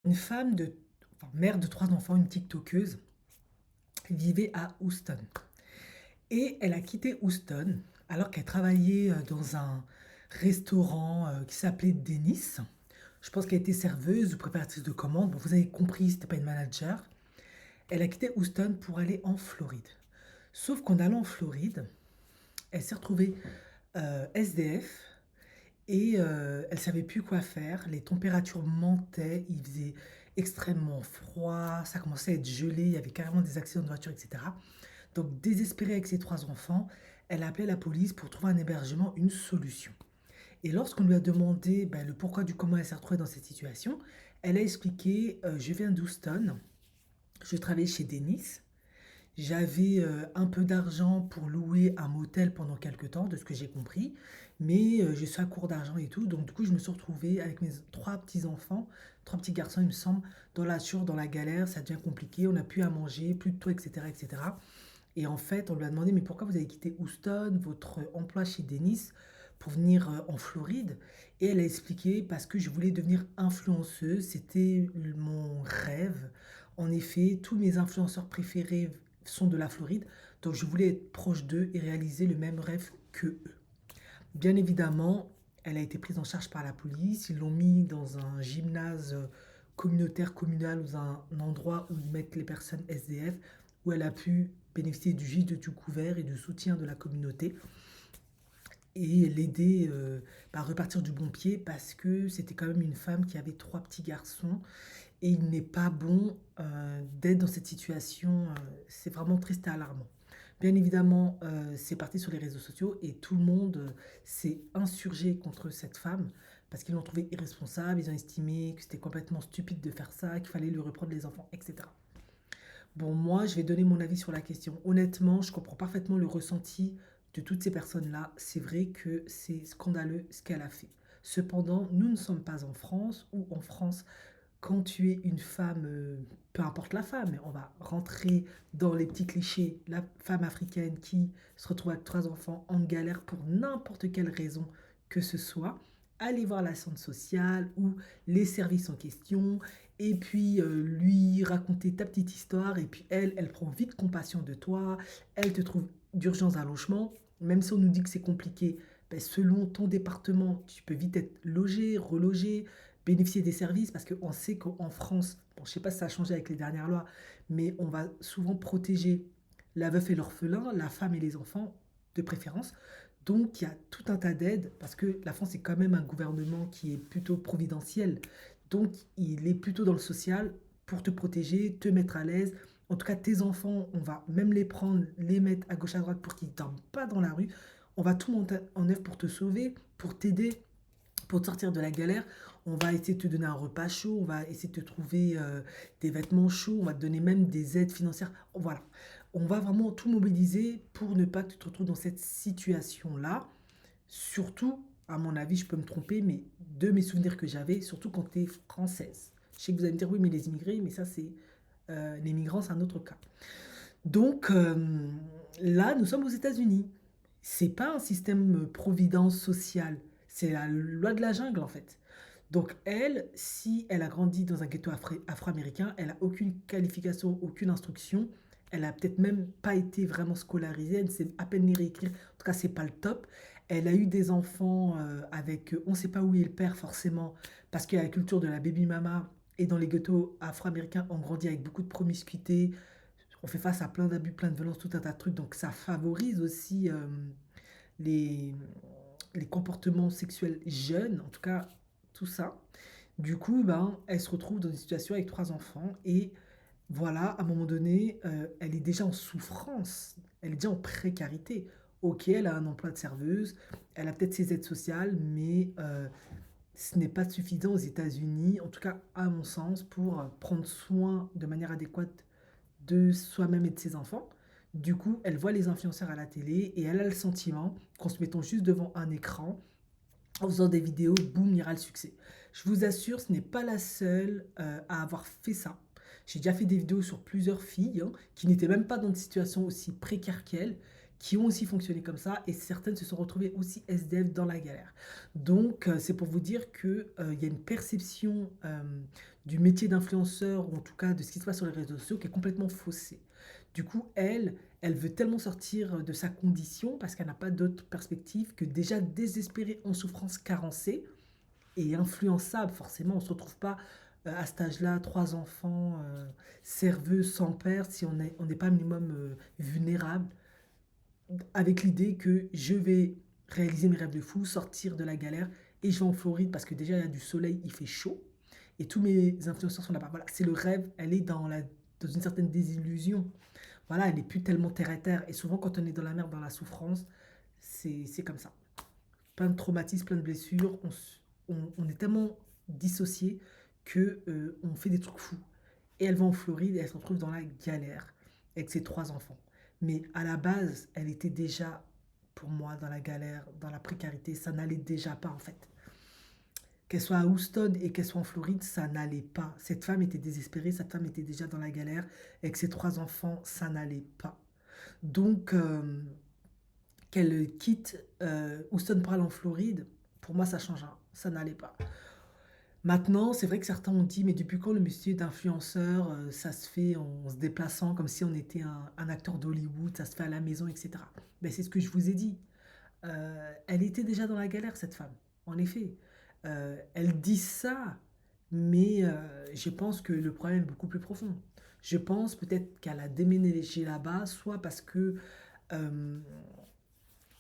Une femme mère de 3 enfants, une TikTokeuse, vivait à Houston et elle a quitté Houston alors qu'elle travaillait, dans un restaurant, qui s'appelait Dennis. Je pense qu'elle était serveuse ou préparatrice de commandes. Bon, vous avez compris, c'était pas une manager. Elle a quitté Houston pour aller en Floride. Sauf qu'en allant en Floride, elle s'est retrouvée, SDF et elle savait plus quoi faire. Les températures montaient, il faisait extrêmement froid, ça commençait à être gelé, il y avait carrément des accidents de voiture, etc. Donc, désespérée avec ses 3 enfants, elle a appelé la police pour trouver un hébergement, une solution. Et lorsqu'on lui a demandé ben, le pourquoi du comment elle s'est retrouvée dans cette situation, elle a expliqué, je viens d'Houston, je travaille chez Dennis, j'avais un peu d'argent pour louer un motel pendant quelques temps, de ce que j'ai compris, mais je suis à court d'argent et tout, donc du coup je me suis retrouvée avec mes 3 petits-enfants, 3 petits garçons il me semble, dans la chure, dans la galère, ça devient compliqué, on n'a plus à manger, plus de toit, etc., etc. Et en fait, on lui a demandé, mais pourquoi vous avez quitté Houston, votre emploi chez Dennis, pour venir en Floride? Et elle a expliqué, parce que je voulais devenir influenceuse, c'était mon rêve. En effet, tous mes influenceurs préférés sont de la Floride, donc je voulais être proche d'eux et réaliser le même rêve que eux. Bien évidemment, elle a été prise en charge par la police, ils l'ont mis dans un gymnase communautaire, communal, ou un endroit où ils mettent les personnes SDF, où elle a pu bénéficier du gîte, du couvert et du soutien de la communauté et l'aider à repartir du bon pied parce que c'était quand même une femme qui avait 3 petits garçons et il n'est pas bon d'être dans cette situation. C'est vraiment triste et alarmant. Bien évidemment, c'est parti sur les réseaux sociaux et tout le monde s'est insurgé contre cette femme parce qu'ils l'ont trouvée irresponsable, ils ont estimé que c'était complètement stupide de faire ça, qu'il fallait lui reprendre les enfants, etc. Bon, moi, je vais donner mon avis sur la question. Honnêtement, je comprends parfaitement le ressenti de toutes ces personnes-là. C'est vrai que c'est scandaleux ce qu'elle a fait. Cependant, nous ne sommes pas en France, ou en France, quand tu es une femme, peu importe la femme, mais on va rentrer dans les petits clichés, la femme africaine qui se retrouve avec 3 enfants en galère pour n'importe quelle raison que ce soit, aller voir la centre sociale ou les services en question, et puis lui raconter ta petite histoire, et puis elle prend vite compassion de toi, elle te trouve d'urgence un logement, même si on nous dit que c'est compliqué, ben, selon ton département, tu peux vite être logé, relogé, bénéficier des services, parce qu'on sait qu'en France, bon, je ne sais pas si ça a changé avec les dernières lois, mais on va souvent protéger la veuve et l'orphelin, la femme et les enfants, de préférence. Donc il y a tout un tas d'aides, parce que la France est quand même un gouvernement qui est plutôt providentiel. Donc il est plutôt dans le social pour te protéger, te mettre à l'aise. En tout cas, tes enfants, on va même les prendre, les mettre à gauche à droite pour qu'ils ne dorment pas dans la rue. On va tout monter en œuvre pour te sauver, pour t'aider, pour te sortir de la galère. On va essayer de te donner un repas chaud, on va essayer de te trouver des vêtements chauds, on va te donner même des aides financières. Voilà. On va vraiment tout mobiliser pour ne pas que tu te retrouves dans cette situation-là. Surtout, à mon avis, je peux me tromper, mais de mes souvenirs que j'avais, surtout quand tu es française. Je sais que vous allez me dire, oui, mais les immigrés, mais ça, c'est. Les migrants, c'est un autre cas. Donc, là, nous sommes aux États-Unis. C'est pas un système providence sociale, c'est la loi de la jungle en fait. Donc elle, si elle a grandi dans un ghetto afro-américain, elle a aucune qualification, aucune instruction, elle a peut-être même pas été vraiment scolarisée, elle ne sait à peine lire et écrire, en tout cas c'est pas le top. Elle a eu des enfants avec, on ne sait pas où est le père forcément, parce qu'il y a la culture de la baby mama, et dans les ghettos afro-américains, on grandit avec beaucoup de promiscuité, on fait face à plein d'abus, plein de violences, tout un tas de trucs, donc ça favorise aussi les, les comportements sexuels jeunes, en tout cas tout ça. Du coup, ben, elle se retrouve dans une situation avec 3 enfants et voilà, à un moment donné, elle est déjà en souffrance, elle est déjà en précarité. Ok, elle a un emploi de serveuse, elle a peut-être ses aides sociales, mais ce n'est pas suffisant aux États-Unis, en tout cas à mon sens, pour prendre soin de manière adéquate de soi-même et de ses enfants. Du coup, elle voit les influenceurs à la télé et elle a le sentiment qu'en se mettant juste devant un écran, en faisant des vidéos, boum, il y aura le succès. Je vous assure, ce n'est pas la seule à avoir fait ça. J'ai déjà fait des vidéos sur plusieurs filles qui n'étaient même pas dans une situation aussi précaire qu'elle, qui ont aussi fonctionné comme ça et certaines se sont retrouvées aussi SDF dans la galère. Donc, c'est pour vous dire que, il y a une perception, du métier d'influenceur ou en tout cas de ce qui se passe sur les réseaux sociaux qui est complètement faussée. Du coup, elle veut tellement sortir de sa condition parce qu'elle n'a pas d'autre perspective que déjà désespérée, en souffrance, carencée et influençable. Forcément, on ne se retrouve pas à cet âge-là, trois enfants, serveux, sans père, si on n'est pas un minimum vulnérable, avec l'idée que je vais réaliser mes rêves de fou, sortir de la galère, et je vais en Floride parce que déjà il y a du soleil, il fait chaud, et tous mes influenceurs sont là-bas. Voilà, c'est le rêve, elle est dans une certaine désillusion. Voilà, elle n'est plus tellement terre à terre. Et souvent, quand on est dans la merde, dans la souffrance, c'est comme ça. Plein de traumatismes, plein de blessures. On est tellement dissocié que on fait des trucs fous. Et elle va en Floride et elle se retrouve dans la galère avec ses trois enfants. Mais à la base, elle était déjà, pour moi, dans la galère, dans la précarité. Ça n'allait déjà pas, en fait. Qu'elle soit à Houston et qu'elle soit en Floride, ça n'allait pas. Cette femme était désespérée, cette femme était déjà dans la galère. Avec ses trois enfants, ça n'allait pas. Donc, qu'elle quitte Houston pour aller en Floride, pour moi, ça change rien. Ça n'allait pas. Maintenant, c'est vrai que certains ont dit, mais depuis quand le métier d'influenceur, ça se fait en se déplaçant comme si on était un acteur d'Hollywood, ça se fait à la maison, etc. Ben, c'est ce que je vous ai dit. Elle était déjà dans la galère, cette femme, en effet. Elle dit ça, mais je pense que le problème est beaucoup plus profond. Je pense peut-être qu'elle a déménagé là-bas, soit parce que euh,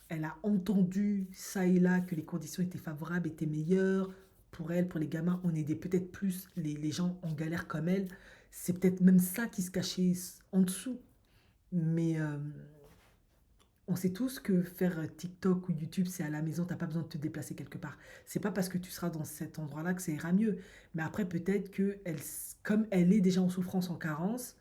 elle a entendu ça et là que les conditions étaient favorables, étaient meilleures pour elle, pour les gamins. On aidait peut-être plus les gens en galère comme elle. C'est peut-être même ça qui se cachait en dessous. Mais on sait tous que faire TikTok ou YouTube, c'est à la maison, t'as pas besoin de te déplacer quelque part. C'est pas parce que tu seras dans cet endroit-là que ça ira mieux. Mais après, peut-être que elle, comme elle est déjà en souffrance, en carence,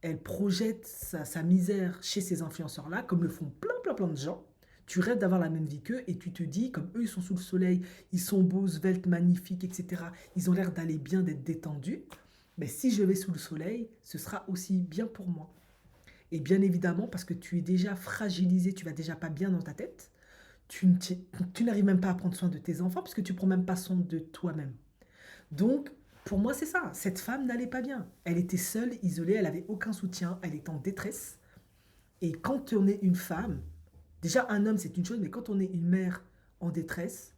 elle projette sa misère chez ces influenceurs-là, comme le font plein de gens. Tu rêves d'avoir la même vie qu'eux et tu te dis, comme eux, ils sont sous le soleil, ils sont beaux, sveltes, magnifiques, etc. Ils ont l'air d'aller bien, d'être détendus. Mais si je vais sous le soleil, ce sera aussi bien pour moi. Et bien évidemment, parce que tu es déjà fragilisé, tu vas déjà pas bien dans ta tête, tu n'arrives même pas à prendre soin de tes enfants parce que tu prends même pas soin de toi-même. Donc, pour moi, c'est ça. Cette femme n'allait pas bien. Elle était seule, isolée, elle avait aucun soutien, elle était en détresse. Et quand on est une femme, déjà un homme c'est une chose, mais quand on est une mère en détresse,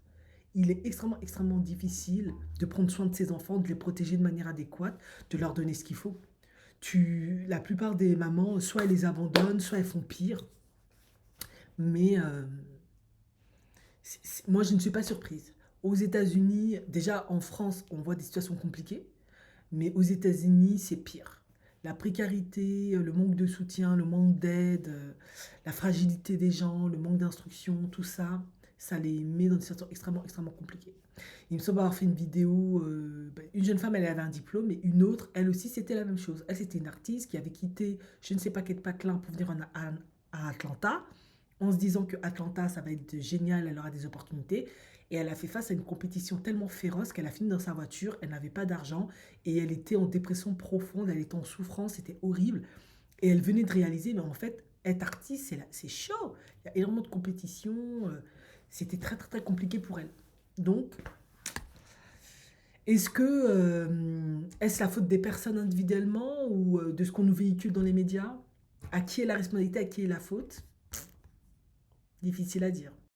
il est extrêmement difficile de prendre soin de ses enfants, de les protéger de manière adéquate, de leur donner ce qu'il faut. La plupart des mamans, soit elles les abandonnent, soit elles font pire. Mais moi, je ne suis pas surprise. Aux États-Unis, déjà en France, on voit des situations compliquées, mais aux États-Unis, c'est pire. La précarité, le manque de soutien, le manque d'aide, la fragilité des gens, le manque d'instruction, tout ça, ça les met dans des situations extrêmement compliquées. Il me semble avoir fait une vidéo, une jeune femme, elle avait un diplôme, et une autre, elle aussi, c'était la même chose. Elle, c'était une artiste qui avait quitté je ne sais pas quel patelin pour venir à Atlanta, en se disant que Atlanta, ça va être génial, elle aura des opportunités. Et elle a fait face à une compétition tellement féroce qu'elle a fini dans sa voiture, elle n'avait pas d'argent et elle était en dépression profonde, elle était en souffrance, c'était horrible. Et elle venait de réaliser, mais en fait, être artiste, c'est chaud. Il y a énormément de compétition, c'était très compliqué pour elle. Donc, est-ce la faute des personnes individuellement ou de ce qu'on nous véhicule dans les médias? À qui est la responsabilité, à qui est la faute? Difficile à dire.